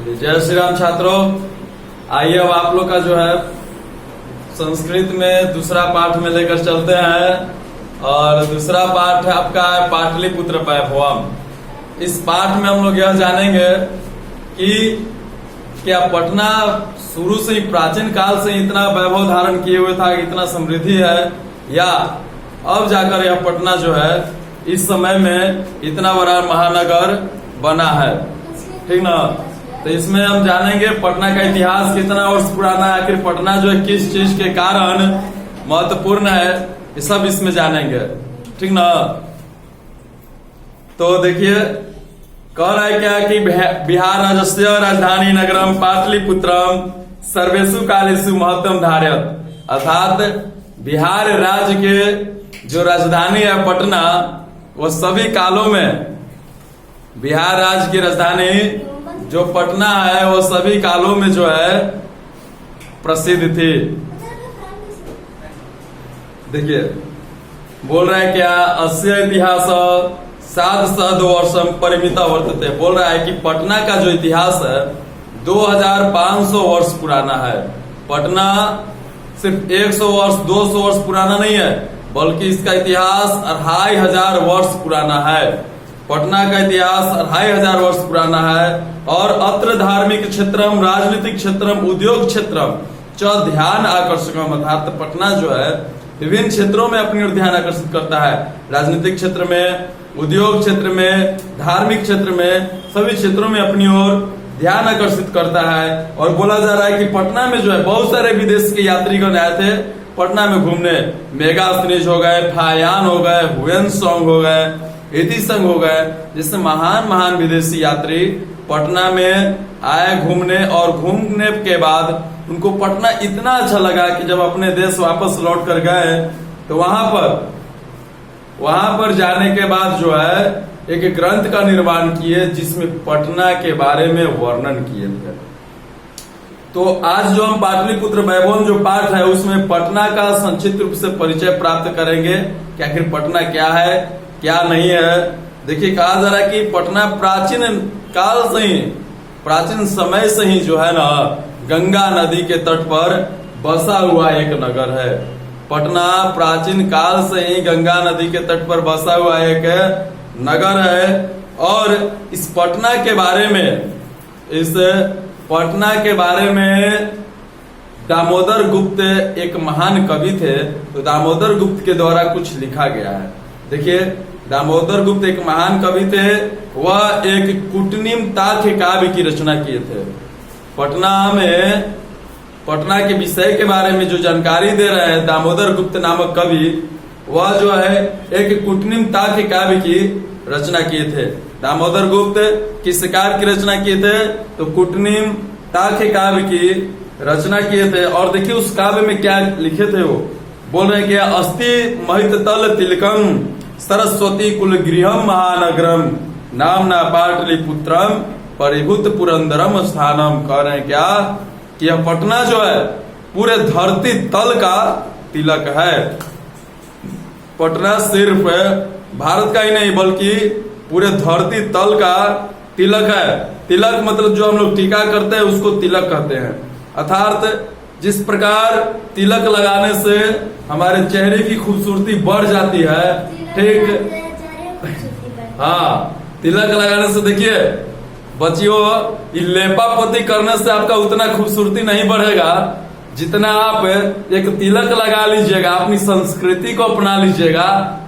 जय श्री राम छात्रों। आइए अब आप लोग का जो है संस्कृत में दूसरा पाठ में लेकर चलते हैं और दूसरा पाठ है आपका पाटलिपुत्र वैभवम। इस पाठ में हम लोग यह जानेंगे कि क्या पटना शुरू से ही प्राचीन काल से इतना वैभव धारण किए हुए था, इतना समृद्धि है, या अब जाकर यह पटना जो है इस समय में इतना बड़ा महानगर बना है। ठीक ना। तो इसमें हम जानेंगे पटना का इतिहास कितना वर्ष पुराना है, आखिर पटना जो है किस चीज के कारण महत्वपूर्ण है, ये सब इसमें जानेंगे। ठीक ना। तो देखिए कह रहा है क्या कि बिहार राज्य राजधानी नगरम पाटलिपुत्रम सर्वेशु कालेषु महत्वम धारयत, अर्थात बिहार राज्य के जो राजधानी है पटना, वो सभी कालों में, बिहार राज्य की राजधानी जो पटना है वो सभी कालों में जो है प्रसिद्ध थी। देखिए बोल रहा है क्या, अस्य इतिहास 700 वर्षम परिमिता वर्तते। बोल रहा है कि पटना का जो इतिहास है 2500 वर्ष पुराना है। पटना सिर्फ 100 वर्ष 200 वर्ष पुराना नहीं है, बल्कि इसका इतिहास 2500 वर्ष पुराना है। पटना का इतिहास 2500 वर्ष पुराना है। और अत्र धार्मिक क्षेत्रम, राजनीतिक क्षेत्रम, उद्योग क्षेत्रम च ध्यान आकर्षकम, अर्थात पटना जो है विभिन्न क्षेत्रों में अपनी ओर ध्यान आकर्षित करता है। राजनीतिक क्षेत्र में, उद्योग क्षेत्र में, धार्मिक क्षेत्र में, सभी क्षेत्रों में अपनी ओर ध्यान आकर्षित करता है। और बोला जा रहा है कि पटना में जो है बहुत सारे विदेश के यात्रीगण आए थे पटना में घूमने। मेगास्थनीज हो गए, फायान हो गए, हुएन सॉन्ग हो गए, इति संघ हो गए, जिससे महान महान विदेशी यात्री पटना में आए घूमने। और घूमने के बाद उनको पटना इतना अच्छा लगा कि जब अपने देश वापस लौट कर गए तो वहां पर जाने के बाद जो है एक ग्रंथ का निर्माण किए जिसमें पटना के बारे में वर्णन किए थे। तो आज जो हम पाटलिपुत्र वैभवम जो पाठ है उसमें पटना का संक्षिप्त रूप से परिचय प्राप्त करेंगे कि आखिर पटना क्या है क्या नहीं है। देखिए कहा जा रहा है कि पटना प्राचीन काल से ही, प्राचीन समय से ही जो है ना गंगा नदी के तट पर बसा हुआ एक नगर है। पटना प्राचीन काल से ही गंगा नदी के तट पर बसा हुआ एक नगर है। और इस पटना के बारे में दामोदर गुप्त एक महान कवि थे, तो दामोदर गुप्त के द्वारा कुछ लिखा गया है। देखिए दामोदर गुप्त एक महान कवि थे, वह एक कुटनिम ताख्य काव्य की रचना किए थे। पटना के विषय के बारे में जो जानकारी दे रहे हैं दामोदर गुप्त नामक कवि, वह जो है एक कुटनिम ताख्य काव्य की रचना किए थे। दामोदर गुप्त किस काव्य की रचना किए थे, तो कुटनिम ताख्य काव्य की रचना किए थे। और देखिए उस काव्य में क्या लिखे थे, वो बोल रहे कि अस्ति महित तल तिलकम सरस्वती कुल गृहम महानगरम नामना पाटलिपुत्रम परिभूत पुरंदरम स्थानम। कह रहे हैं क्या कि यह पटना जो है पूरे धरती तल का तिलक है। पटना सिर्फ भारत का ही नहीं बल्कि पूरे धरती तल का तिलक है। तिलक मतलब जो हम लोग टीका करते हैं उसको तिलक कहते हैं। अर्थात जिस प्रकार तिलक लगाने से हमारे चेहरे की खूबसूरती बढ़ जाती है, ठीक, हाँ, तिलक लगाने से देखिए बच्चियों, लेपा पोती करने से आपका उतना खूबसूरती नहीं बढ़ेगा जितना आप एक तिलक लगा लीजिएगा, अपनी संस्कृति को अपना लीजिएगा,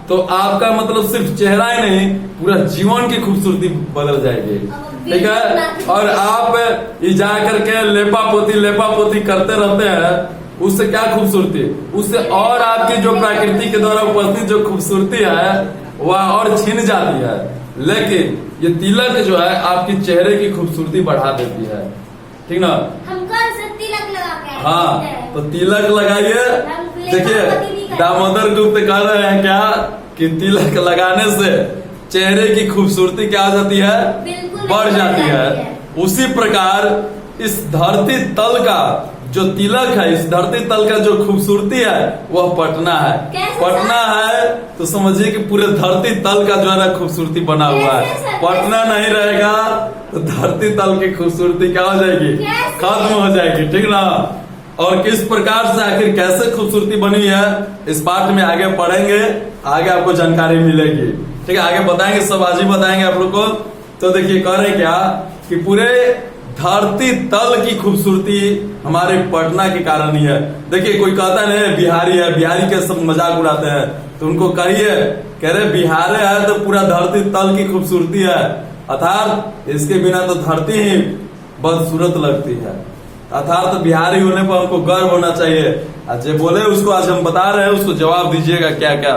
तो आपका मतलब सिर्फ चेहरा ही नहीं पूरा जीवन की खूबसूरती बदल जाएगी। ठीक है। और आप जा करके लेपा पोती करते रहते हैं, उससे क्या खूबसूरती, उससे और आपकी जो प्रकृति के द्वारा उपस्थित जो खूबसूरती है वह और छिन जाती है। लेकिन ये तिलक जो है आपकी चेहरे की खूबसूरती बढ़ा देती है। ठीक ना। तिलक लगा के, हाँ, तो तिलक लगाइए। देखिए दामोदर गुप्त कह रहे हैं क्या कि तिलक लगाने से चेहरे की खूबसूरती क्या हो जाती है, बढ़ जाती है। उसी प्रकार इस धरती तल का जो तिलक है, इस धरती तल का जो खूबसूरती है वह पटना है। कैसे पटना है तो समझिए कि पूरे धरती तल का जो है ना खूबसूरती बना हुआ है। कैसे सर? पटना नहीं रहेगा तो धरती तल की खूबसूरती क्या हो जाएगी, कैसे? खत्म हो जाएगी, ठीक ना। और किस प्रकार से आखिर कैसे खूबसूरती बनी है इस पाठ में आगे पढ़ेंगे, आगे आपको जानकारी मिलेगी, ठीक है। आगे बताएंगे, सब आज ही बताएंगे आप लोग को। तो देखिए कह रहे क्या कि पूरे धरती तल की खूबसूरती हमारे पटना के कारण ही है। देखिए कोई कहता नहीं बिहारी है, बिहारी के सब मजाक उड़ाते हैं, तो उनको कहिए, कह रहे बिहारी है तो पूरा धरती तल की खूबसूरती है, अर्थात इसके बिना तो धरती ही बदसूरत लगती है। अर्थात बिहारी होने पर हमको गर्व होना चाहिए। आज जो बोले उसको आज हम बता रहे हैं, उसको जवाब दीजिएगा क्या क्या,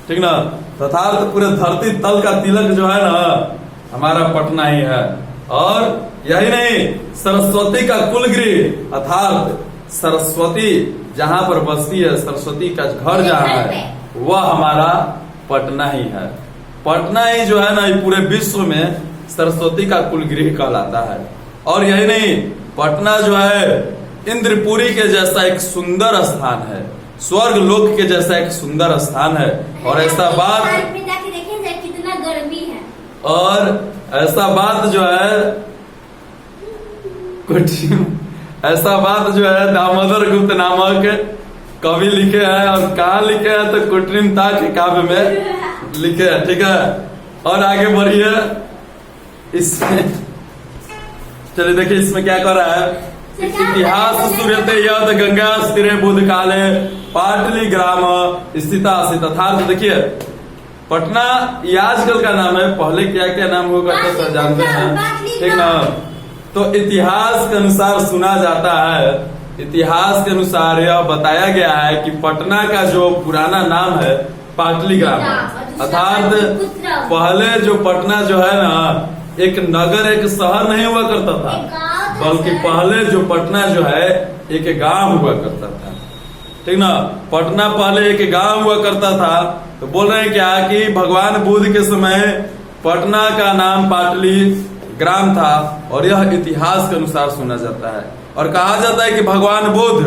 ठीक ना। अर्थात पूरे धरती तल का तिलक जो है ना हमारा पटना ही है। और यही नहीं, सरस्वती का कुलगृह अर्थात सरस्वती जहाँ पर बसती है, सरस्वती का घर जहाँ है वह हमारा पटना ही है। पटना ही जो है ना ये पूरे विश्व में सरस्वती का कुलगृह कहलाता है। और यही नहीं, पटना जो है इंद्रपुरी के जैसा एक सुंदर स्थान है, स्वर्ग लोक के जैसा एक सुंदर स्थान है। और ऐसा बात में जाके देखें कितना गर्मी है। और ऐसा बात जो है कुछ ऐसा बात जो है दामोदर गुप्त नामक कवि लिखे हैं। और कहा लिखे हैं तो कुट्रिमता के काव्य में लिखे हैं, ठीक है। और आगे बढ़िए इसमें, चलिए देखिए इसमें क्या कर रहा है। इतिहास सूर्यते यद गंगा स्थिरे बुध काले पाटली ग्राम स्थिता आसित। अर्थात देखिए पटना ये आजकल का नाम है, पहले क्या क्या नाम हुआ करता था जानते हैं, ठीक ना। तो इतिहास के अनुसार सुना जाता है, इतिहास के अनुसार यह बताया गया है कि पटना का जो पुराना नाम है पाटली ग्राम है। अर्थात पहले जो पटना जो है ना एक नगर, एक शहर नहीं हुआ करता था, बल्कि पहले जो पटना जो है एक गांव हुआ करता था, ठीक ना। पटना पहले एक गांव हुआ करता था। तो बोल रहे हैं क्या कि भगवान बुद्ध के समय पटना का नाम पाटली ग्राम था। और यह इतिहास के अनुसार सुना जाता है। और कहा जाता है कि भगवान बुद्ध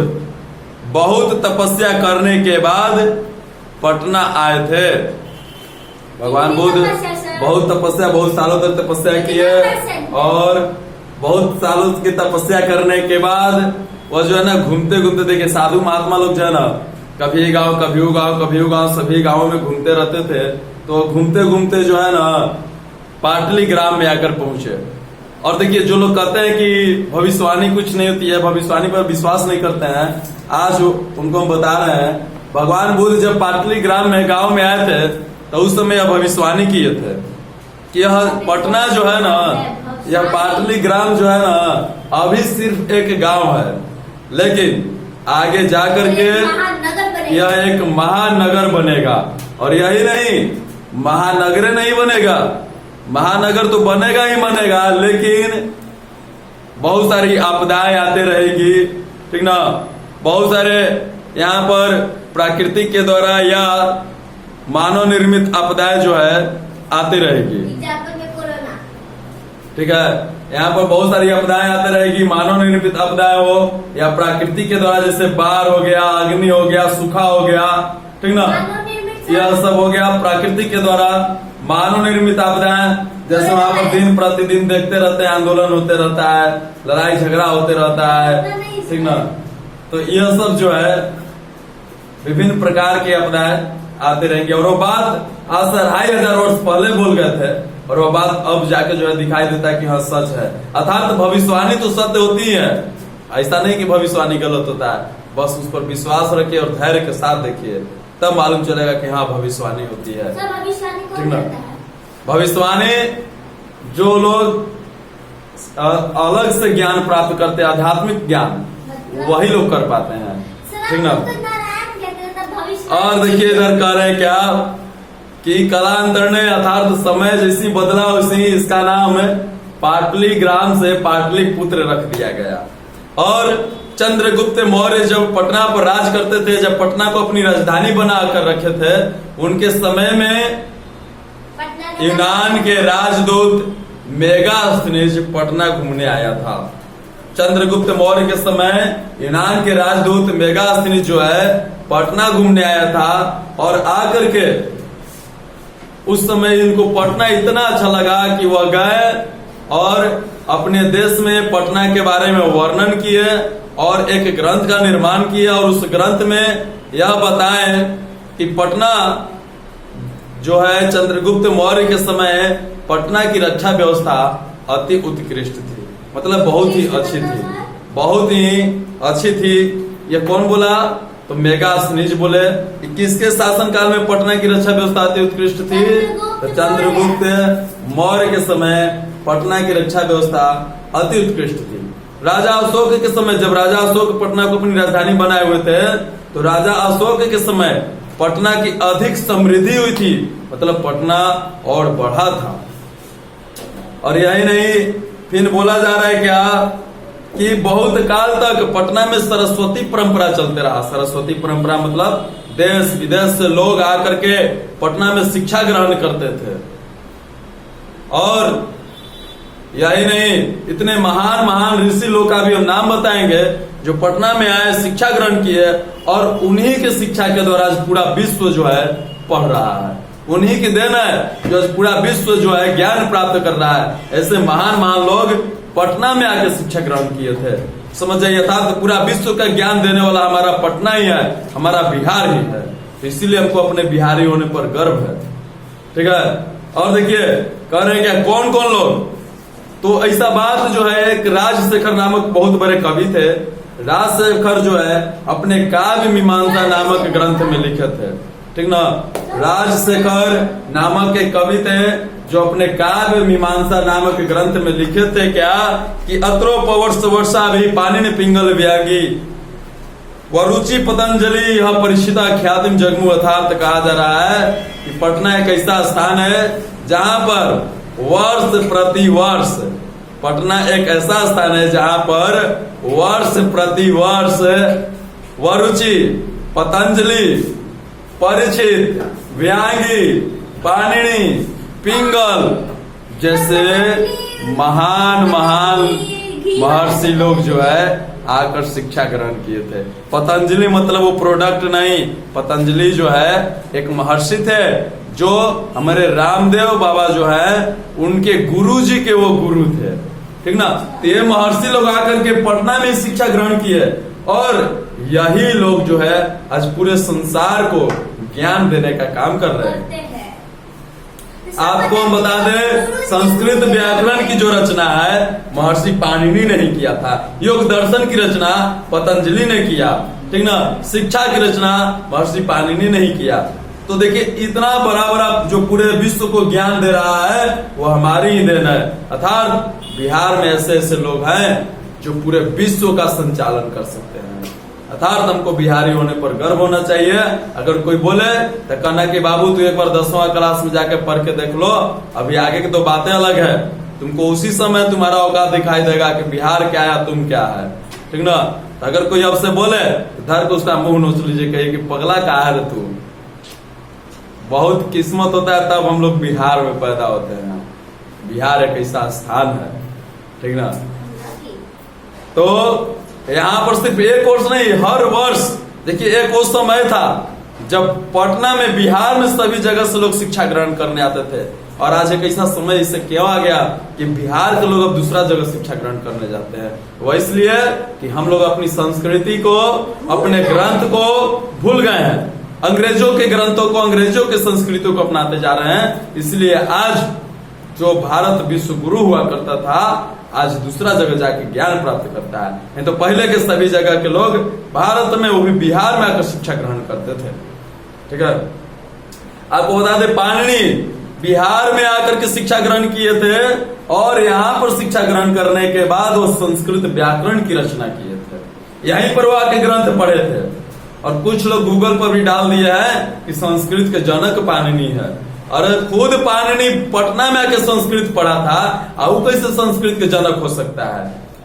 बहुत तपस्या करने के बाद पटना आए थे। भगवान बुद्ध बहुत तपस्या, बहुत सालों तक तपस्या की है। और बहुत सालों की तपस्या करने के बाद वो जो है ना घूमते घूमते, देखिए साधु महात्मा लोग जो है ना कभी गांव कभी वो गांव कभी वो गांव, सभी गांवों में घूमते रहते थे। तो घूमते घूमते जो है ना पाटली ग्राम में आकर पहुंचे। और देखिए जो लोग कहते हैं कि भविष्यवाणी कुछ नहीं होती है, भविष्यवाणी पर विश्वास नहीं करते हैं, आज उनको हम बता रहे हैं भगवान बुद्ध जब पाटली ग्राम में गांव में आए थे तो उस समय यह भविष्यवाणी किए थे कि यह पटना जो है ना, यह पाटली ग्राम जो है ना अभी सिर्फ एक गांव है, लेकिन आगे जाकर के यह एक महानगर बनेगा। और यही नहीं, महानगर नहीं बनेगा, महानगर तो बनेगा ही बनेगा, लेकिन बहुत सारी आपदाएं आते रहेगी, ठीक ना। बहुत सारे यहाँ पर प्राकृतिक के द्वारा या मानव निर्मित आपदाएं जो है आती रहेगी, ठीक है। यहाँ पर बहुत सारी आपदाएं आती रहेगी, मानव निर्मित आपदाएं हो या प्राकृतिक के द्वारा, जैसे बाढ़ हो गया, अग्नि हो गया, सूखा हो गया, ठीक ना। यह सब हो गया प्राकृतिक के द्वारा। मानव निर्मित आपदाएं जैसे वहां पर दिन प्रतिदिन देखते रहते हैं, आंदोलन होते रहता है, लड़ाई झगड़ा होते रहता है, ठीक ना। तो यह सब जो है विभिन्न प्रकार की आपदाएं आते रहेंगे। और वो बात आज से 2500 वर्ष पहले बोल गए थे, और वो बात अब जाके जो है दिखाई देता है कि हाँ सच है। अर्थात भविष्यवाणी तो सत्य होती है, ऐसा नहीं कि भविष्यवाणी गलत होता है। बस उस पर विश्वास रखिए और धैर्य के साथ देखिए, तब मालूम चलेगा कि हाँ भविष्यवाणी होती है, ठीक ना। भविष्यवाणी जो लोग अलग से ज्ञान प्राप्त करते हैं, आध्यात्मिक ज्ञान, वही लोग कर पाते हैं, ठीक ना। और देखिए इधर कह रहे हैं क्या कि कालांतर ने अर्थात समय जैसी बदला उसी इसका नाम पाटली ग्राम से पाटलिपुत्र रख दिया गया। और चंद्रगुप्त मौर्य जब पटना पर राज करते थे, जब पटना को अपनी राजधानी बना कर रखे थे, उनके समय में यूनान के राजदूत मेगास्थनीज पटना घूमने आया था, चंद्रगुप्त मौर्य के समय यूनान के राजदूत मेगास्थनीज जो है पटना घूमने आया था, और आकर के उस समय इनको पटना इतना अच्छा लगा कि वह गए और अपने देश में पटना के बारे में वर्णन किए और एक ग्रंथ का निर्माण किया, और उस ग्रंथ में यह बताएं कि पटना जो है चंद्रगुप्त मौर्य के समय पटना की रक्षा व्यवस्था अति उत्कृष्ट थी, मतलब बहुत ही अच्छी थी, बहुत ही अच्छी थी। ये कौन बोला? तो मेगास्थनीज बोले। किसके शासनकाल में पटना की रक्षा व्यवस्था अति उत्कृष्ट थी? तो चंद्रगुप्त मौर्य के समय पटना की रक्षा व्यवस्था अति उत्कृष्ट थी। राजा अशोक के समय, जब राजा अशोक पटना को अपनी राजधानी बनाए हुए थे, तो राजा अशोक के समय पटना की अधिक समृद्धि हुई थी, मतलब पटना और बढ़ा था। और यही नहीं, फिर बोला जा रहा है क्या कि बहुत काल तक पटना में सरस्वती परंपरा चलते रहा। सरस्वती परंपरा मतलब देश विदेश से लोग आकर के पटना में शिक्षा ग्रहण करते थे। और यही नहीं, इतने महान महान ऋषि लोग का भी हम नाम बताएंगे जो पटना में आए, शिक्षा ग्रहण किए, और उन्हीं के शिक्षा के द्वारा आज पूरा विश्व जो है पढ़ रहा है। उन्हीं की देन है जो पूरा विश्व जो है ज्ञान प्राप्त कर रहा है। ऐसे महान महान लोग पटना में आके शिक्षा ग्रहण किए थे। समझ जाइए था, तो पूरा विश्व का ज्ञान देने वाला हमारा पटना ही है, हमारा बिहार ही है। तो इसीलिए हमको अपने बिहारी होने पर गर्व है। ठीक है। और देखिए कह रहे हैं क्या, कौन कौन लोग? तो ऐसा बात जो है, एक राजशेखर नामक बहुत बड़े कवि थे। राजशेखर जो है अपने काव्य मीमांसा नामक ग्रंथ में लिखे थे। ठीक ना। राजशेखर नामक एक कवि थे जो अपने काव्य मीमांसा नामक ग्रंथ में लिखे थे क्या कि अत्रो पवर्ष वर्षा भी पानी पिंगल व्यागी वरुचि पतंजलि यह परिचिता ख्यातिम जगमु यथार्थ। कहा जा रहा है कि पटना एक ऐसा स्थान है जहां पर वर्ष प्रति वर्ष, पटना एक ऐसा स्थान है जहां पर वर्ष प्रति वर्ष वरुचि, पतंजलि, परिचित, व्यांगी, पाणिनि, पिंगल जैसे महान महान महर्षि लोग जो है आकर शिक्षा ग्रहण किए थे। पतंजलि मतलब वो प्रोडक्ट नहीं, पतंजलि जो है एक महर्षि थे जो हमारे रामदेव बाबा जो है उनके गुरु जी के वो गुरु थे। ठीक ना। तो ये महर्षि लोग आकर के पटना में शिक्षा ग्रहण किए, और यही लोग जो है आज पूरे संसार को ज्ञान देने का काम कर रहे हैं। आपको हम बता दें, संस्कृत व्याकरण की जो रचना है महर्षि पाणिनि ने ही किया था। योग दर्शन की रचना पतंजलि ने किया। ठीक ना। शिक्षा की रचना महर्षि पाणिनि ने ही किया। तो देखिए इतना बड़ा बड़ा जो पूरे विश्व को ज्ञान दे रहा है वो हमारी ही देन है। अर्थात बिहार में ऐसे ऐसे लोग हैं जो पूरे विश्व का संचालन कर सकते हैं। अर्थात हमको बिहारी होने पर गर्व होना चाहिए। अगर कोई बोले तो कहना कि बाबू तू एक बार 10वां क्लास में जाके पढ़ के देख लो, अभी आगे की तो बातें अलग है। तुमको उसी समय तुम्हारा औकात दिखाई देगा कि बिहार क्या है, तुम क्या है। ठीक ना। तो अगर कोई आपसे बोले तो धर को उसका मुंह नोच लीजिए, कहिए कि पगला कहा है तू। बहुत किस्मत होता है तब हम लोग बिहार में पैदा होते हैं। बिहार एक ऐसा स्थान है। ठीक ना। तो यहाँ पर सिर्फ एक कोर्स नहीं, हर वर्ष देखिए एक वो समय था जब पटना में, बिहार में सभी जगह से लोग शिक्षा ग्रहण करने आते थे। और आज एक ऐसा समय इससे क्या आ गया कि बिहार के लोग अब दूसरा जगह शिक्षा ग्रहण करने जाते हैं। वो इसलिए कि हम लोग अपनी संस्कृति को, अपने ग्रंथ को भूल गए हैं। अंग्रेजों के ग्रंथों को, अंग्रेजों के संस्कृतियों को अपनाते जा रहे हैं। इसलिए आज जो भारत विश्व गुरु हुआ करता था आज दूसरा जगह जाके ज्ञान प्राप्त करता है। नहीं तो पहले के सभी जगह के लोग भारत में, वो भी बिहार में आकर शिक्षा ग्रहण करते थे। ठीक है। आपको बता दें पाणिनि बिहार में आकर के शिक्षा ग्रहण किए थे, और यहाँ पर शिक्षा ग्रहण करने के बाद वो संस्कृत व्याकरण की रचना किए थे। यहीं पर वो आके ग्रंथ पढ़े थे। और कुछ लोग गूगल पर भी डाल दिए हैं कि संस्कृत के जनक पाणिनि है। और खुद पाणिनि पटना में आके संस्कृत पढ़ा था, और कैसे संस्कृत के जनक हो सकता है?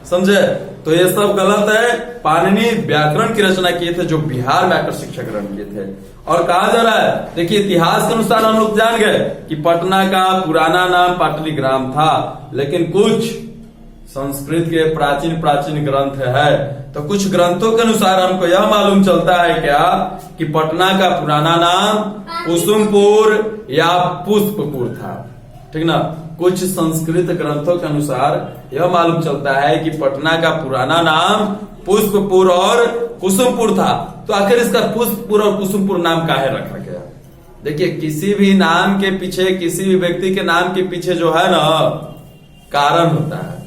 समझे? तो ये सब गलत है। पाणिनि व्याकरण की रचना किए थे जो बिहार में आकर शिक्षा ग्रहण किए थे। और कहा जा रहा है, देखिए इतिहास के अनुसार हम लोग जान गए कि पटना का पुराना नाम पाटलिग्राम था, लेकिन कुछ संस्कृत के प्राचीन ग्रंथ है। तो कुछ ग्रंथों के अनुसार हमको यह मालूम चलता है क्या कि पटना का पुराना नाम कुसुमपुर या पुष्पपुर था। ठीक ना। कुछ संस्कृत ग्रंथों के अनुसार यह मालूम चलता है कि पटना का पुराना नाम पुष्पपुर और कुसुमपुर था। तो आखिर इसका पुष्पपुर और कुसुमपुर नाम काहे रखा गया? देखिए, किसी भी नाम के पीछे, किसी भी व्यक्ति के नाम के पीछे जो है ना कारण होता है।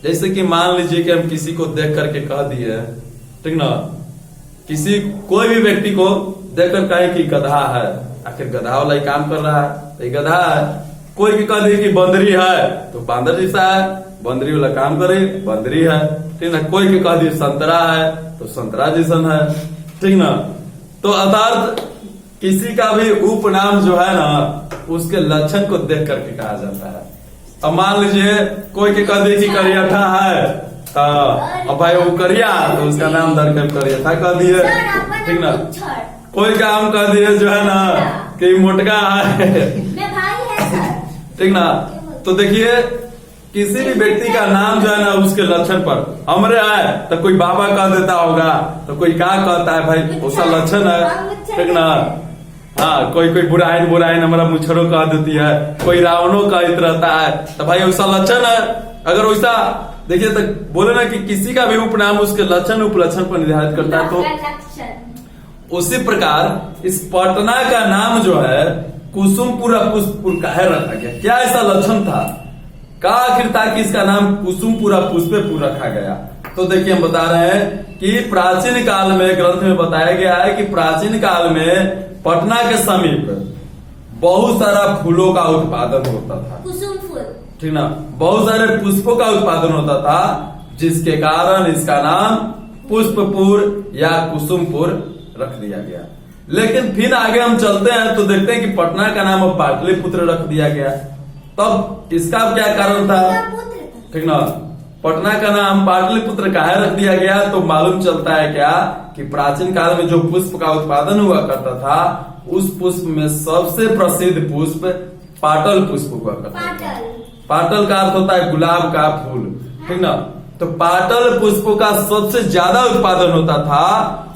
जैसे कि मान लीजिए कि हम किसी को देख करके कह दिए, ठीक ना, कोई भी व्यक्ति को देखकर कहे कि गधा है, आखिर गधा वाला ही काम कर रहा है तो ये गधा है। कोई भी कह दिए कि बंदरी है तो बांदर जैसा है, बंदरी वाला काम करे, बंदरी है। ठीक ना। कोई भी कह दिए संतरा है तो संतरा जैसन है। ठीक ना। तो अर्थात किसी का भी उपनाम जो है ना उसके लक्षण को देख करके कहा जाता है। अब मान लीजिए कोई के कह दिए कि करियठा है, अब भाई वो करिया तो उसका नाम धरकर करियठा कह दिए। ठीक ना। कोई काम कह दिए जो है ना कि मोटका है। ठीक ना। तो देखिए, किसी भी व्यक्ति का नाम जो है ना उसके लक्षण पर, हमरे है तो कोई बाबा कह देता होगा, तो कोई क्या कहता है भाई उसका लक्षण है। ठीक ना। हाँ, कोई बुराइन हमारा मुछरो कह देती है, कोई रावणों कहते रहता है, तो भाई उसका लक्षण है। अगर वैसा देखिए तो बोले ना कि किसी का भी उपनाम उसके लक्षण उपलक्षण पर निर्धारित करता है। तो उसी प्रकार इस पटना का नाम जो है कुसुमपुर पुष्पपुर काहे रखा गया? क्या ऐसा लक्षण था का आखिर था कि इसका नाम कुसुमपुरा पुष्पपुर रखा गया? तो देखिए, हम बता रहे हैं कि प्राचीन काल में ग्रंथ में बताया गया है कि प्राचीन काल में पटना के समीप बहुत सारा फूलों का उत्पादन होता था। कुसुमपुर। ठीक ना। बहुत सारे पुष्पों का उत्पादन होता था, जिसके कारण इसका नाम पुष्पपुर या कुसुमपुर रख दिया गया। लेकिन फिर आगे हम चलते हैं तो देखते हैं कि पटना का नाम अब पाटलिपुत्र रख दिया गया। तब इसका क्या कारण था? ठीक ना। पटना का नाम पाटलिपुत्र काहे रख दिया गया? तो मालूम चलता है क्या कि प्राचीन काल में जो पुष्प का उत्पादन हुआ करता था उस पुष्प में सबसे प्रसिद्ध पुष्प पाटल पुष्प हुआ करता था। पाटल का अर्थ होता है गुलाब का फूल। ठीक ना। तो पाटल पुष्पों का सबसे ज्यादा उत्पादन होता था।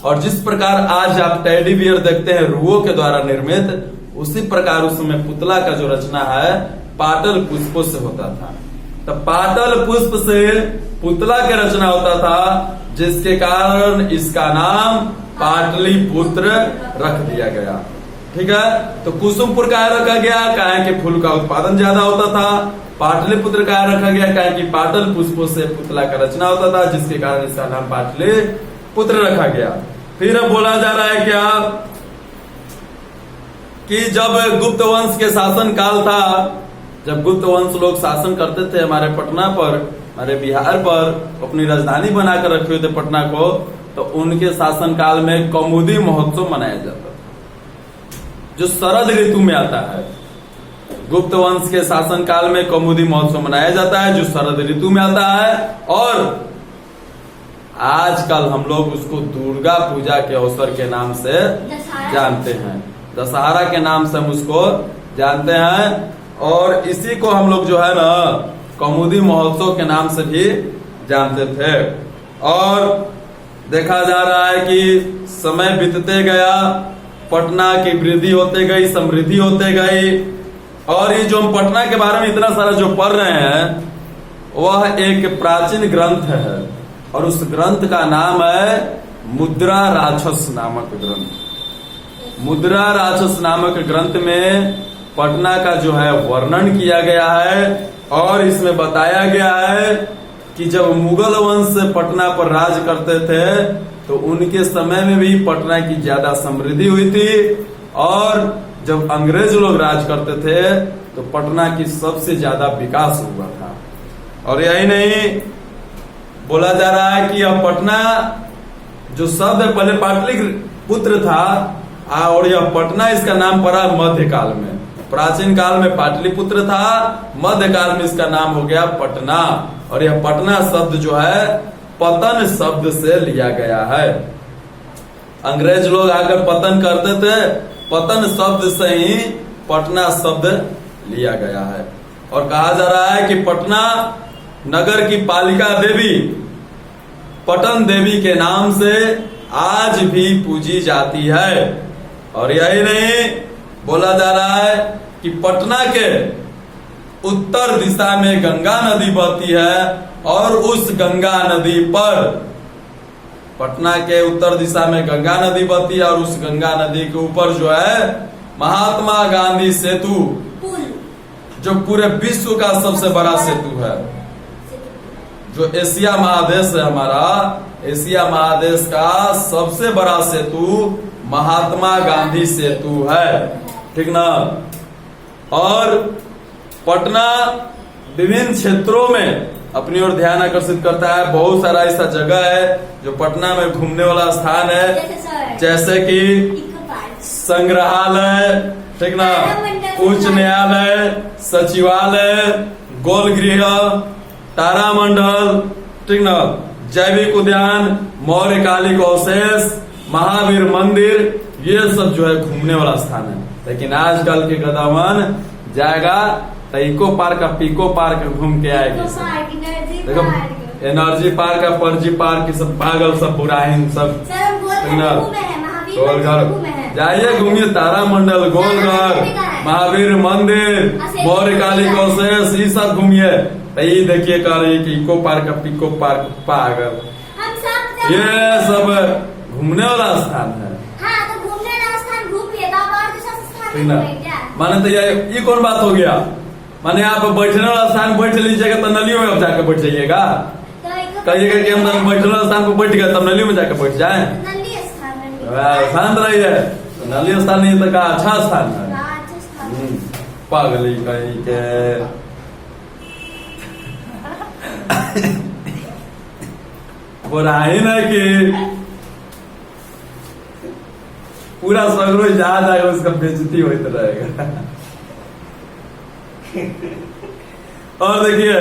और जिस प्रकार आज आप टेडी बियर देखते हैं रुओं के द्वारा निर्मित, उसी प्रकार उस समय पुतला का जो रचना है पाटल पुष्पों से होता था। तो पाटल पुष्प से पुतला की रचना होता था, जिसके कारण इसका नाम पाटलिपुत्र रख दिया गया। ठीक है। तो कुसुमपुर का रखा गया काहे कि फूल का उत्पादन ज्यादा होता था। पाटलिपुत्र का रखा गया काहे कि पाटल पुष्पों से पुतला का रचना होता था, जिसके कारण इसका नाम पाटलिपुत्र रखा गया। फिर अब बोला जा रहा है क्या कि जब गुप्त वंश के शासन काल था, जब गुप्त वंश लोग शासन करते थे हमारे पटना पर, हमारे बिहार पर, अपनी राजधानी बनाकर रखे हुए थे पटना को, तो उनके शासन काल में कौमुदी महोत्सव मनाया जाता था, जो शरद ऋतु में आता है। गुप्त वंश के शासन काल में कौमुदी महोत्सव मनाया जाता है जो शरद ऋतु में आता है। और आजकल हम लोग उसको दुर्गा पूजा के अवसर के नाम से जानते हैं, दशहरा के नाम से हम उसको जानते हैं। और इसी को हम लोग जो है ना कौमुदी महोत्सव के नाम से भी जानते थे। और देखा जा रहा है कि समय बीतते गया, पटना की वृद्धि होते गई, समृद्धि होते गई। और ये जो हम पटना के बारे में इतना सारा जो पढ़ रहे हैं वह एक प्राचीन ग्रंथ है, और उस ग्रंथ का नाम है मुद्रा राक्षस नामक ग्रंथ। मुद्रा राक्षस नामक ग्रंथ में पटना का जो है वर्णन किया गया है। और इसमें बताया गया है कि जब मुगल वंश पटना पर राज करते थे तो उनके समय में भी पटना की ज्यादा समृद्धि हुई थी। और जब अंग्रेज लोग राज करते थे तो पटना की सबसे ज्यादा विकास हुआ था। और यही नहीं, बोला जा रहा है कि अब पटना जो शब्द पहले पाटलिपुत्र था, और यह पटना इसका नाम पड़ा मध्यकाल में। प्राचीन काल में पाटलिपुत्र था, मध्यकाल में इसका नाम हो गया पटना। और यह पटना शब्द जो है पतन शब्द से लिया गया है। अंग्रेज लोग आकर पतन करते थे, पतन शब्द से ही पटना शब्द लिया गया है। और कहा जा रहा है कि पटना नगर की पालिका देवी पटन देवी के नाम से आज भी पूजी जाती है। और यही नहीं, बोला जा रहा है कि पटना के उत्तर दिशा में गंगा नदी बहती है और उस गंगा नदी पर, पटना के उत्तर दिशा में गंगा नदी बहती है और उस गंगा नदी के ऊपर जो है महात्मा गांधी सेतु, पुल जो पूरे विश्व का सबसे बड़ा सेतु है, जो एशिया महादेश है हमारा, एशिया महादेश का सबसे बड़ा सेतु महात्मा गांधी सेतु है, ठीक ना। और पटना विभिन्न क्षेत्रों में अपनी ओर ध्यान आकर्षित करता है। बहुत सारा ऐसा जगह है जो पटना में घूमने वाला स्थान है, जैसे कि इको पार्क, संग्रहालय, ठीक ना, उच्च न्यायालय, सचिवालय, गोल गृह, तारामंडल, ठीक ना, जैविक उद्यान, मौर्य कालिक अवशेष, महावीर मंदिर, ये सब जो है घूमने वाला स्थान है। लेकिन आजकल के गदावन जाएगा तो इको पार्क का पीको पार्क घूम के आएगी। इको पार्क, एनर्जी देखो पार्क, एनर्जी पार्क का पर्जी पार्क, सब पागल, सब बुराहीन, सब सर हम गोलघर में है, महावीर गोलघर मंदिर में है। जाइए घूमिए, तारामंडल, गोलघर, महावीर मंदिर, मौर्य कालिक अवशेष, ये सब घूमिए। तो ये देखिए कह रही है कि इको पार्क का पीको पार्क पागल, हम सब ये सब घूमने वाला स्थान है। हाँ, तो घूमने वाला स्थान घूम लिए, तो आप और दूसरा स्थान ठीक में ना, घूमें क्या? माने तो ये कौन बात हो गया? माने आप बैठने वाला स्थान बैठ लीजिएगा तो नलियों में आप जाकर बैठ जाइएगा। तो इको कहिएगा कि हम बैठने वाला स्थान पर बैठ गए तब नलियों में जाकर बैठ जाए। नली स्थान, नली शांत रहिए, नली स्थान नहीं तो का अच्छा स्थान है। राजस्थान। पागली कहीं के बुराई ना कि पूरा सगरो जहां जाएगा उसका बेइज्जती होते रहेगा। और देखिए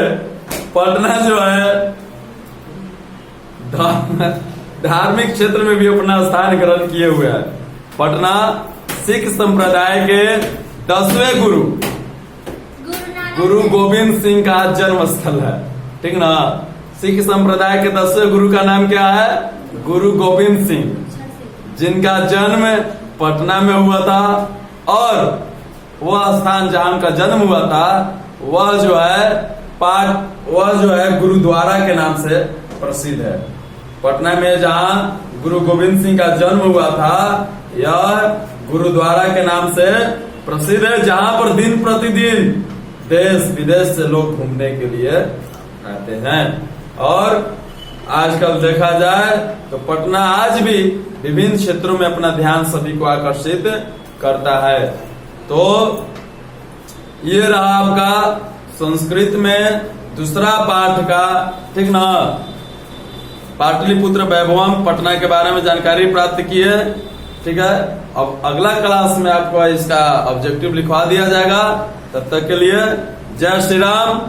पटना जो है धार्मिक क्षेत्र में भी अपना स्थान ग्रहण किए हुए है। पटना सिख संप्रदाय के 10वें गुरु गोविंद सिंह का जन्म स्थल है, ठीक ना। सिख संप्रदाय के 10वें गुरु का नाम क्या है? गुरु गोविंद सिंह, जिनका जन्म पटना में हुआ था। और वह स्थान जहां उनका जन्म हुआ था वह जो है गुरुद्वारा के नाम से प्रसिद्ध है। पटना में जहां गुरु गोविंद सिंह का जन्म हुआ था यह गुरुद्वारा के नाम से प्रसिद्ध है, जहां पर दिन प्रतिदिन देश विदेश से लोग घूमने के लिए आते हैं। और आजकल देखा जाए तो पटना आज भी विभिन्न क्षेत्रों में अपना ध्यान सभी को आकर्षित करता है। तो ये रहा आपका संस्कृत में दूसरा पाठ का, ठीक ना, पाटलिपुत्र वैभवम पटना के बारे में जानकारी प्राप्त की है, ठीक है। अब अगला क्लास में आपको इसका ऑब्जेक्टिव लिखवा दिया जाएगा। तब तक के लिए जय श्री राम।